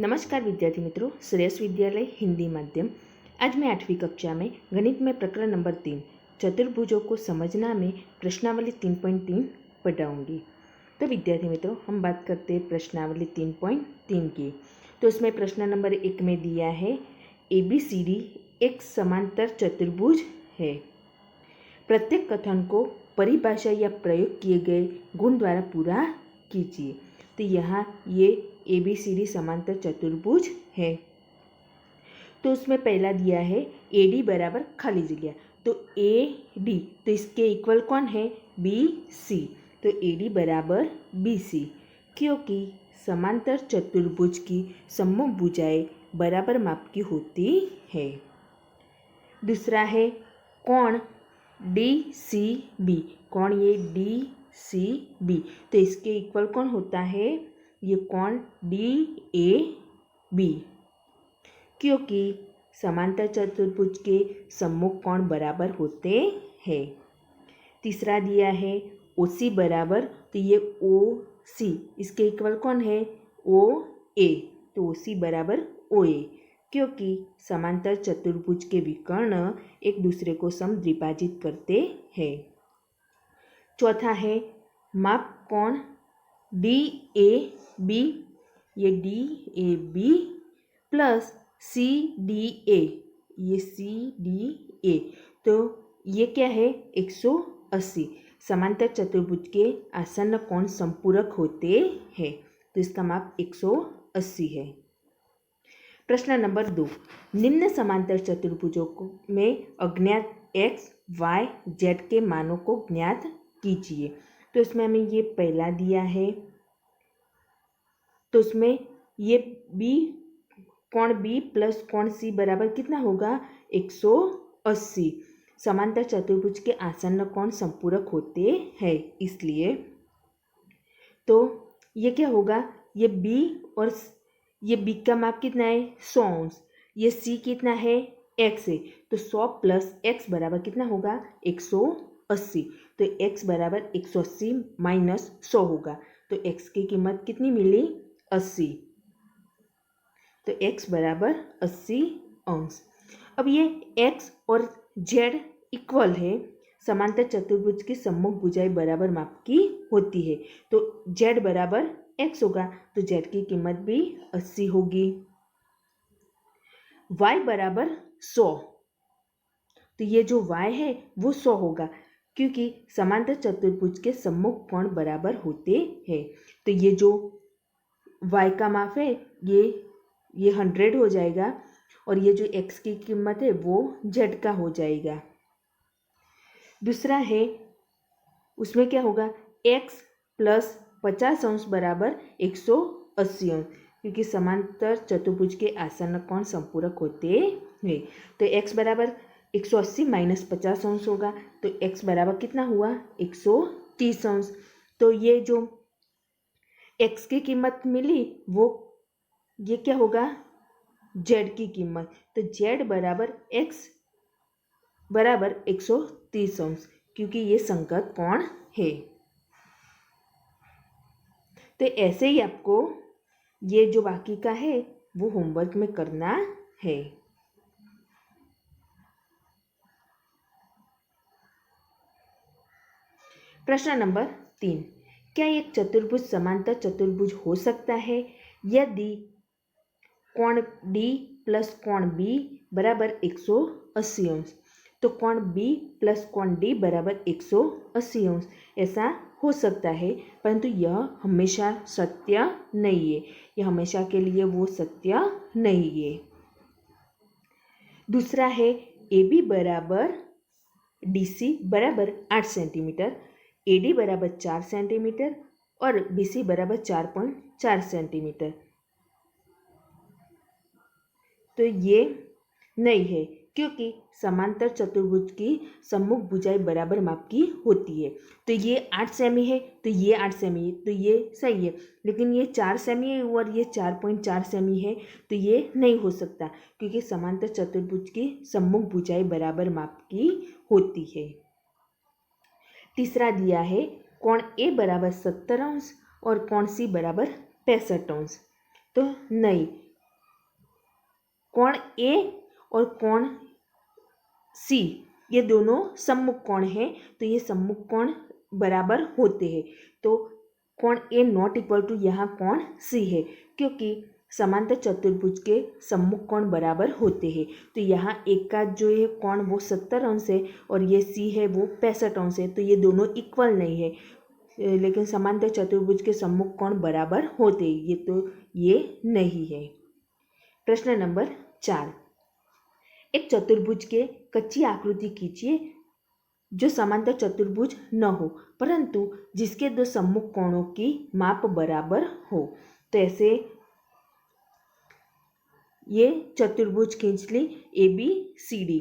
नमस्कार विद्यार्थी मित्रों, श्रेयस विद्यालय हिंदी माध्यम। आज मैं 8वीं कक्षा में गणित में प्रकरण नंबर 3 चतुर्भुजों को समझना में प्रश्नावली 3.3 पढ़ाऊंगी। तो विद्यार्थी मित्रों, हम बात करते हैं प्रश्नावली 3.3 की। तो इसमें प्रश्न नंबर 1 में दिया है ABCD एक समांतर चतुर्भुज है। प्रत्येक कथन को परिभाषा या प्रयोग किए गए गुण द्वारा पूरा कीजिए। तो यहाँ ये ABCD समांतर चतुर्भुज है। तो उसमें पहला दिया है AD बराबर खाली जगह, तो AD, तो इसके इक्वल कौन है? BC, तो AD बराबर BC, क्योंकि समांतर चतुर्भुज की सम्मुख भुजाएं बराबर माप की होती है। दूसरा है कोण DCB, कोण ये DCB, तो इसके इक्वल कौन होता है? ये कोण DAB, क्योंकि समांतर चतुर्भुज के सम्मुख कोण बराबर होते हैं। तीसरा दिया है OC बराबर, तो ये OC, इसके इक्वल कौन है? OA, तो OC बराबर OA, क्योंकि समांतर चतुर्भुज के विकर्ण एक दूसरे को समद्विभाजित करते हैं। चौथा है माप कोण DAB, ये DAB प्लस CDA, ये CDA, तो ये क्या है? 180। समांतर चतुर्भुज के आसन्न कोण संपूरक होते हैं, तो इसका माप 180 है। प्रश्न नंबर 2, निम्न समांतर चतुर्भुजों में अज्ञात x, y, z के मानों को ज्ञात कीजिए। तो इसमें हमें ये पहला दिया है, तो उसमें ये कोण B प्लस कोण C बराबर कितना होगा? 180। समांतर चतुर्भुज के आसन्न कोण संपूरक होते हैं, इसलिए तो ये क्या होगा? ये B और ये B का माप कितना है? 100 अंश। ये C कितना है? x है, तो 100 प्लस x बराबर कितना होगा? 180। तो x बराबर 180 माइनस 100 होगा, तो x की कीमत कितनी मिली? 80, तो x बराबर 80 अंश। अब ये x और z इक्वल है, समांतर चतुर्भुज की सम्मुख भुजाएं बराबर माप की होती है, तो z बराबर x होगा, तो z की कीमत भी 80 होगी। y बराबर 100, तो ये जो y है वो 100 होगा, क्योंकि समांतर चतुर्भुज के सम्मुख कोण बराबर होते हैं। तो ये जो y का माप है ये 100 हो जाएगा, और ये जो x की कीमत है वो z का हो जाएगा। दूसरा है, उसमें क्या होगा? x प्लस 50 अंश बराबर 180 अंश, क्योंकि समांतर चतुर्भुज के आसन्न कोण संपूरक होते हैं। तो x बराबर 180 माइनस 50 अंश होगा, तो x बराबर कितना हुआ? 130 अंश। तो ये जो x की कीमत मिली वो ये क्या होगा? z की कीमत, तो z बराबर x बराबर 130 अंश, क्योंकि ये संगत कोण है। तो ऐसे ही आपको ये जो बाकी का है वो होमवर्क में करना है। प्रश्न नंबर 3, क्या एक चतुर्भुज समांतर चतुर्भुज हो सकता है यदि कोण D प्लस कोण B बराबर 180 अंश? तो कोण B प्लस कोण D बराबर 180 अंश ऐसा हो सकता है, परंतु यह हमेशा सत्य नहीं है, यह हमेशा के लिए वो सत्य नहीं है। दूसरा है AB बराबर DC बराबर 8 सेंटीमीटर, AD बराबर 4 सेंटीमीटर और BC बराबर 4.4 सेंटीमीटर। तो ये नहीं है, क्योंकि समांतर चतुर्भुज की सम्मुख भुजाएं बराबर माप की होती है। तो ये 8 सेमी है, तो ये 8 सेमी है, तो ये सही है, लेकिन ये 4 सेमी है और ये 4.4 सेमी है, तो ये नहीं हो सकता, क्योंकि समांतर चतुर्भुज की सम्मुख भुजाएं बराबर माप की होती है। तीसरा दिया है कोण A बराबर 70 अंश और कोण C बराबर 65 अंश। तो नहीं, कोण ए और कोण सी ये दोनों सम्मुख कोण हैं, तो ये सम्मुख कोण बराबर होते हैं। तो कोण ए नॉट इक्वल टू यहाँ कोण सी है, क्योंकि समांतर चतुर्भुज के सम्मुख कोण बराबर होते हैं। तो यहाँ एक का जो है कोण वो 70 अंश है और ये सी है वो 65 अंश है, तो ये दोनों इक्वल नहीं है, लेकिन समांतर चतुर्भुज के सम्मुख कोण बराबर होते हैं, ये नहीं है। प्रश्न नंबर 4, एक चतुर्भुज के कच्ची आकृति खींचिए जो समांतर चतुर्भुज न हो परंतु जिसके दो सम्मुख कोणों की माप बराबर हो। तो ऐसे ये चतुर्भुज खींच ली ABCD।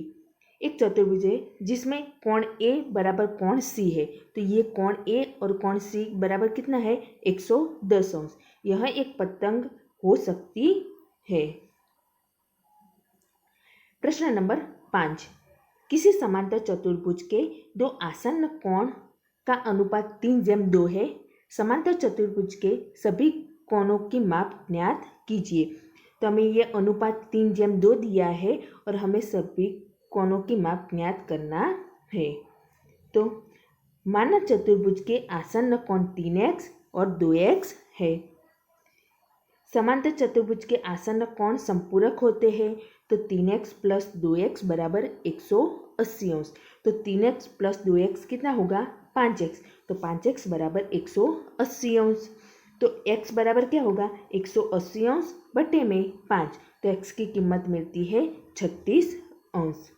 एक चतुर्भुज है जिसमें कोण A बराबर कोण C है, तो ये कोण A और कोण C बराबर कितना है 110 अंश। यह एक पतंग हो सकती है। प्रश्न नंबर 5, किसी समांतर चतुर्भुज के दो आसन्न कोण का अनुपात 3:2 है। समांतर चतुर्भुज के सभी कोणों की माप ज्ञात कीजिए। तो हमें ये अनुपात 3:2 दिया है और हमें सभी कोणों की माप ज्ञात करना है। तो मानव चतुर्भुज के आसन्न कोण 3x और 2x है। समांतर चतुर्भुज के आसन्न कोण संपूरक होते हैं, तो 3x + 2x बराबर 180 अंश। तो 3x + 2x कितना होगा 5x, तो 5x बराबर 180 अंश। तो x बराबर क्या होगा 180 अंश बटे में 5, तो x की कीमत मिलती है 36 अंश।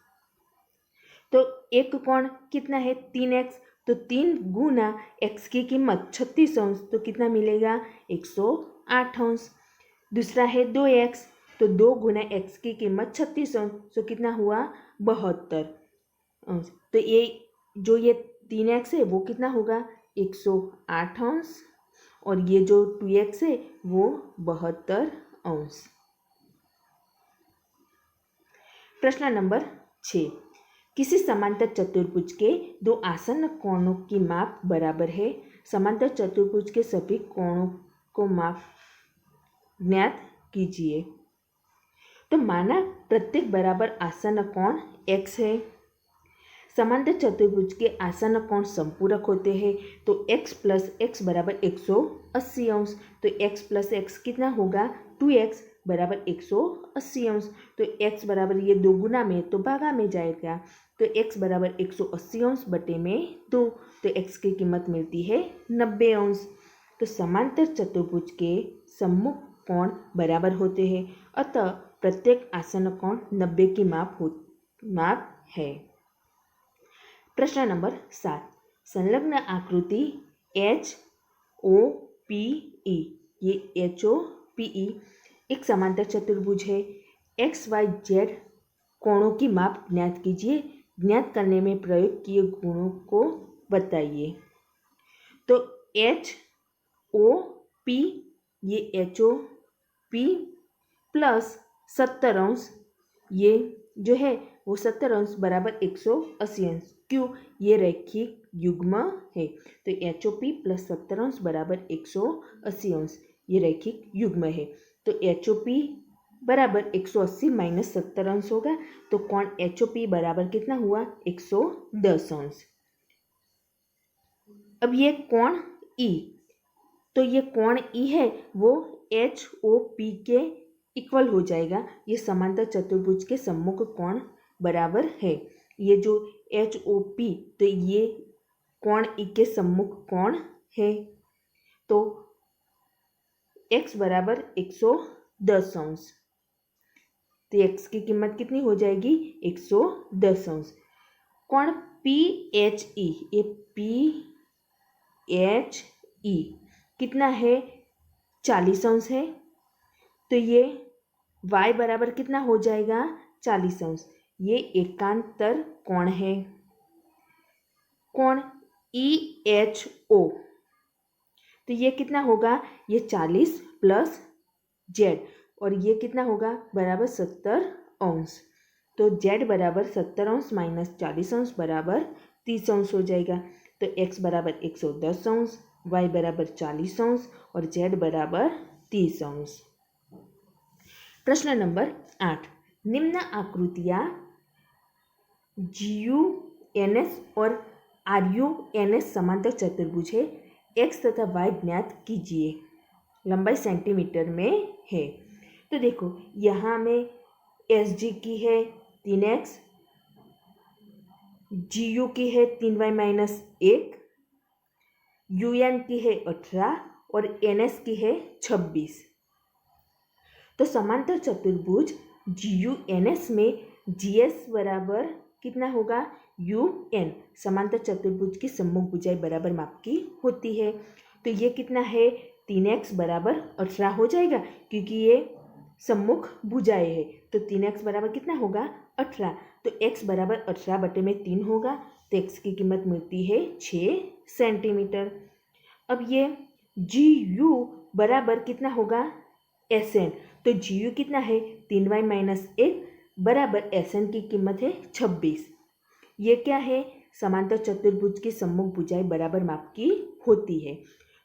तो एक कोण कितना है 3x, तो 3 गुना x की कीमत 36 अंश, तो कितना मिलेगा 108 अंश। दूसरा है 2x, तो 2 गुना x की कीमत 36 अंश, तो कितना हुआ 72 अंश। तो ये 3x है वो कितना होगा 108 अंश और ये जो 2x है वो 72 अंश। प्रश्न नंबर 6, किसी समांतर चतुर्भुज के दो आसन्न कोणों की माप बराबर है। समांतर चतुर्भुज के सभी कोणों को माप ज्ञात कीजिए। तो माना प्रत्येक बराबर आसन्न कोण x है। समांतर चतुर्भुज के आसन्न कोण संपूरक होते हैं, तो x + x बराबर 180 अंश। तो x + x कितना होगा 2x बराबर 180 अंश। तो x बराबर ये 2 गुना में तो भागा में जाएगा, तो x बराबर 180 अंश बटे में 2, तो x की कीमत मिलती है 90 अंश। तो समांतर चतुर्भुज के सम्मुख कोण बराबर होते हैं, अतः प्रत्येक आसन्न कोण 90 की माप है। प्रश्न नंबर 7, संलग्न आकृति HOPE, ये HOPE एक समांतर चतुर्भुज है। XYZ कोणों की माप ज्ञात कीजिए। ज्ञात करने में प्रयोग किए गुणों को बताइए। तो HOP, ये HOP + 70 अंश, ये जो है वो 70 अंश बराबर 180 अंश। क्यों, ये रैखिक युग्म है, तो HOP + 70 अंश बराबर 180 अंश, ये रैखिक युग्म है। तो HOP बराबर 180 - 70 अंश होगा, तो कोण HOP बराबर कितना हुआ 110 अंश। अब ये कोण E, तो ये कोण E है वो HOP के इक्वल हो जाएगा। ये समांतर चतुर्भुज के सम्मुख कोण बराबर है। ये जो HOP, तो ये कोण E के सम्मुख कोण है, तो x बराबर 110 अंश, तो x की कीमत कितनी हो जाएगी 110 अंश। कोण PHE, ये PHE कितना है 40 अंश है, तो ये y बराबर कितना हो जाएगा 40 अंश। ये एकांतर कोण है। कोण EHO, तो ये कितना होगा ये 40 + z और ये कितना होगा बराबर 70 अंश। तो z बराबर 70 अंश - 40 अंश बराबर 30 अंश हो जाएगा। तो x बराबर 110 अंश, y बराबर 40 अंश और z बराबर 30 अंश। प्रश्न नंबर 8, निम्न आकृतियाँ GUNS और RUNS समांतर चतुर्भुज है, x तथा y ज्ञात कीजिए। लंबाई सेंटीमीटर में है। तो देखो यहाँ में SG की है 3x, GU की है 3y माइनस 1, UN की है 18 और NS की है 26। तो समांतर चतुर्भुज GUNS में GS बराबर कितना होगा? UN। समांतर चतुर्भुज की सम्मुख भुजाएं बराबर माप की होती है। तो ये कितना है? 3x बराबर 18 हो जाएगा, क्योंकि ये सम्मुख भुजाएं है। तो 3x बराबर कितना होगा? 18। तो x बराबर 18 बटे में 3 होगा, तो x की कीमत मिलती है 6 सेंटीमीटर। अब ये GU बराबर कितना होगा? SN। तो GU कितना है? 3y माइनस 1 बराबर SN की कीमत है 26। ये क्या है? समांतर चतुर्भुज की सम्मुख भुजाएं बराबर माप की होती है।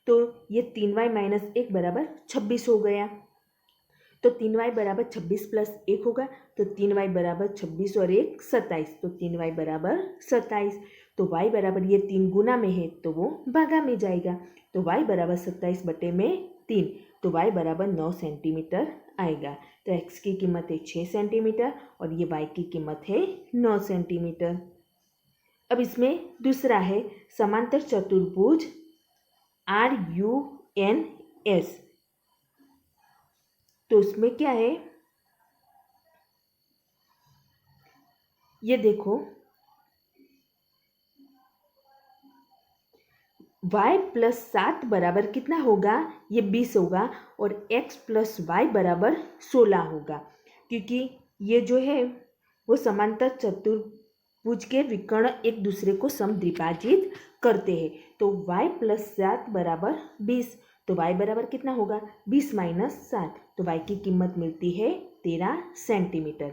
तो ये 3y माइनस 1 बराबर 26 हो गया। तो 3y बराबर 26 प्लस 1 होगा, तो 3y बराबर 26 और 1 27, तो 3y बराबर 27। तो y बराबर ये 3 गुना में है तो वो भागा में जाएगा, तो y बराबर 27 बटे में 3, तो y बराबर 9 सेंटीमीटर आएगा। तो x की कीमत है 6 सेंटीमीटर और ये y की कीमत है 9 सेंटीमीटर। अब इसमें दूसरा है समांतर चतुर्भुज RUNS। तो उसमें क्या है? ये देखो y प्लस 7 बराबर कितना होगा? ये 20 होगा और x प्लस वाई बराबर 16 होगा, क्योंकि ये जो है वो समांतर चतुर्भुज के विकर्ण एक दूसरे को समद्विभाजित करते हैं। तो y प्लस 7 बराबर 20, तो y बराबर कितना होगा? 20 माइनस 7, तो y की कीमत मिलती है 13 सेंटीमीटर।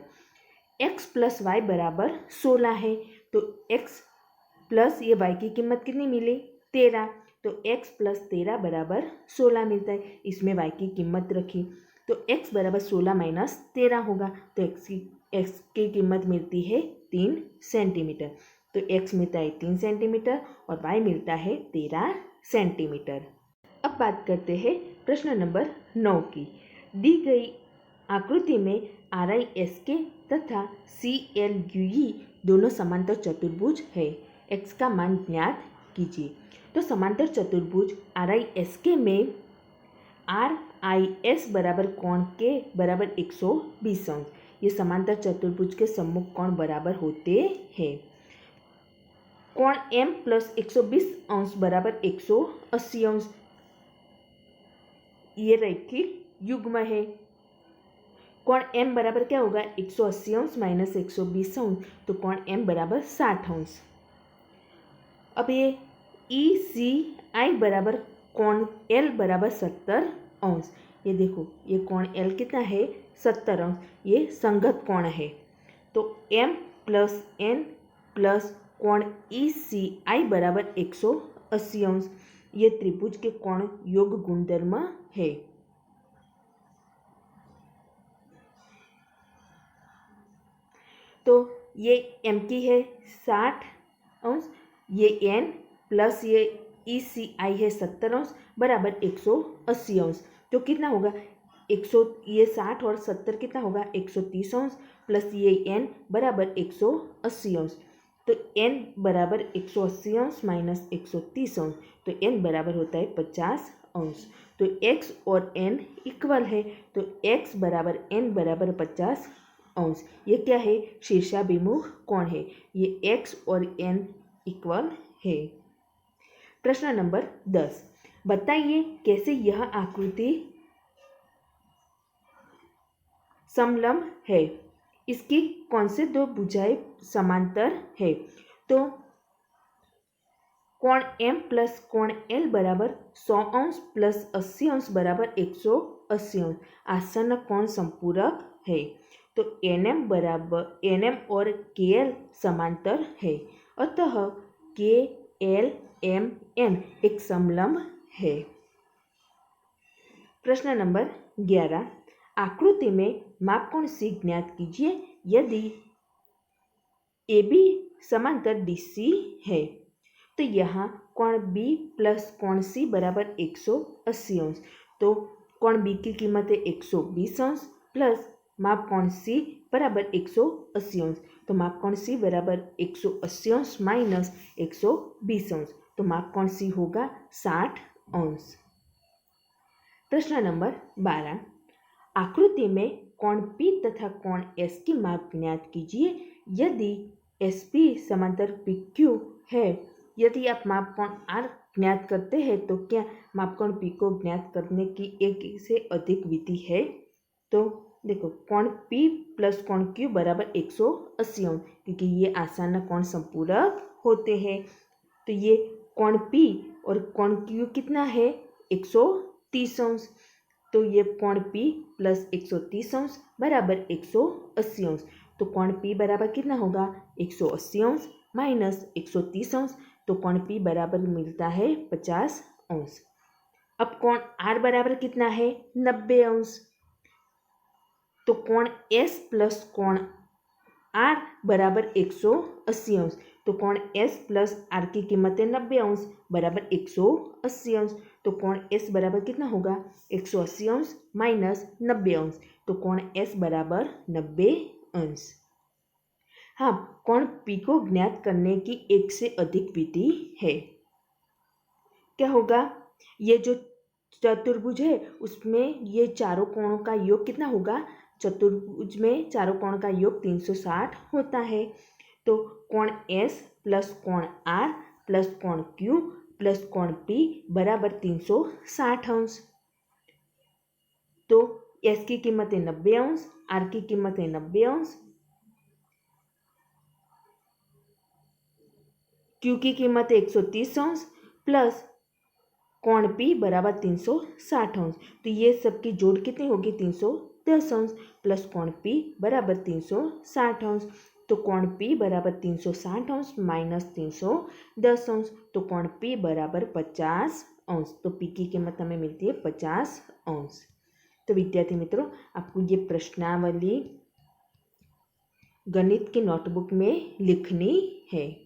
x प्लस वाई बराबर 16 है, तो x प्लस ये y की कीमत कितनी मिली? 13, तो x प्लस 13 बराबर 16 मिलता है। इसमें y की कीमत रखी, तो x बराबर 16 माइनस 13 होगा, तो x की कीमत मिलती है 3 सेंटीमीटर। तो x मिलता है 3 सेंटीमीटर और y मिलता है 13 सेंटीमीटर। अब बात करते हैं प्रश्न नंबर 9 की। दी गई आकृति में RISK तथा CLUE दोनों समांतर चतुर्भुज है, x का मान ज्ञात कीजिए। तो समांतर चतुर्भुज RISK में RIS बराबर कोण के बराबर 120 अंश। ये समांतर चतुर्भुज के सम्मुख कोण बराबर होते हैं। कोण M प्लस 120 अंश बराबर 180 अंश। ये रैखिक युग्म है। कोण M बराबर क्या होगा? 180 अंश माइनस 120 अंश, तो कोण M बराबर 60 अंश। अब ये ECI बराबर कोण L बराबर 70 अंश। ये देखो ये कोण L कितना है? 70 अंश। ये संगत कोण है। तो M प्लस N प्लस कोण ECI बराबर 180 अंश। ये त्रिभुज के कोण योग गुणधर्म है। तो ये M की है 60 अंश, ये N प्लस ये ECI है 70 अंश बराबर 180 अंश। तो कितना होगा? 100, ये 60 और 70 कितना होगा? 130 अंश प्लस ये N बराबर 180 अंश। तो N बराबर 180 अंश माइनस 130 अंश, तो N बराबर होता है 50 अंश। तो x और n इक्वल है, तो x बराबर n बराबर 50 अंश। ये क्या है? शीर्षाभिमुख कोण है। ये x और n इक्वल है। प्रश्न नंबर 10, बताइए कैसे यह आकृति समलंब है। इसकी कौन से दो भुजाएं समांतर है? तो कोण M प्लस कोण L बराबर 100 अंश प्लस 80 अंश बराबर 180 अंश। आसन्न कोण संपूरक है। तो NM और KL समांतर है, अतः KLMN एक समलंब है। प्रश्न नंबर 11, आकृति में मापकोण C ज्ञात कीजिए यदि AB समांतर DC है। तो यहाँ कोण B प्लस कोण C बराबर 180 अंश। तो कोण B की कीमत है 120 अंश प्लस माप कोण C बराबर 180 अंश। तो माप कोण C बराबर 180 अंश माइनस 120 अंश। तो माप कोण C होगा 60 अंश। प्रश्न नंबर 12, आकृति में कोण P तथा कोण S की माप ज्ञात कीजिए यदि SP समांतर PQ है। यदि आप माप कोण R ज्ञात करते हैं तो क्या माप कोण P को ज्ञात करने की एक से अधिक विधि है? तो देखो, कोण P प्लस कोण Q बराबर 180 अंश, क्योंकि ये आसान कोण संपूरक होते हैं। तो ये कोण P और कोण Q कितना है? 130 अंश। तो ये कोण P प्लस 130 अंश बराबर 180 अंश। तो कोण P बराबर कितना होगा? 180 अंश माइनस 130 अंश। तो कोण P बराबर मिलता है 50 अंश। अब कोण R बराबर कितना है? 90 अंश। तो कोण S प्लस कोण R बराबर 180 अंश। तो कोण S प्लस R की कीमत है 90 अंश बराबर 180 अंश। तो कोण S बराबर कितना होगा? 180 अंश माइनस 90 अंश। तो कोण S बराबर 90 अंश। हाँ, कोण P को ज्ञात करने की एक से अधिक विधि है। क्या होगा? ये जो चतुर्भुज है उसमें ये चारों कोणों का योग कितना होगा? चतुर्भुज में चारों कोण का योग 360 होता है। तो कोण S प्लस कोण R प्लस कोण Q प्लस कोण P बराबर 360 अंश। तो S की कीमत है 90 अंश, R की कीमत है 90 अंश, Q की कीमत है 130 अंश प्लस कोण P बराबर 360 अंश। तो ये सबकी जोड़ कितनी होगी? 310 अंश प्लस कोण P बराबर 360 अंश। तो कोण P बराबर 360 अंश माइनस 310 अंश। तो कोण P बराबर 50 अंश। तो P की कीमत हमें मिलती है 50 अंश। तो विद्यार्थी मित्रों, आपको ये प्रश्नावली गणित की नोटबुक में लिखनी है।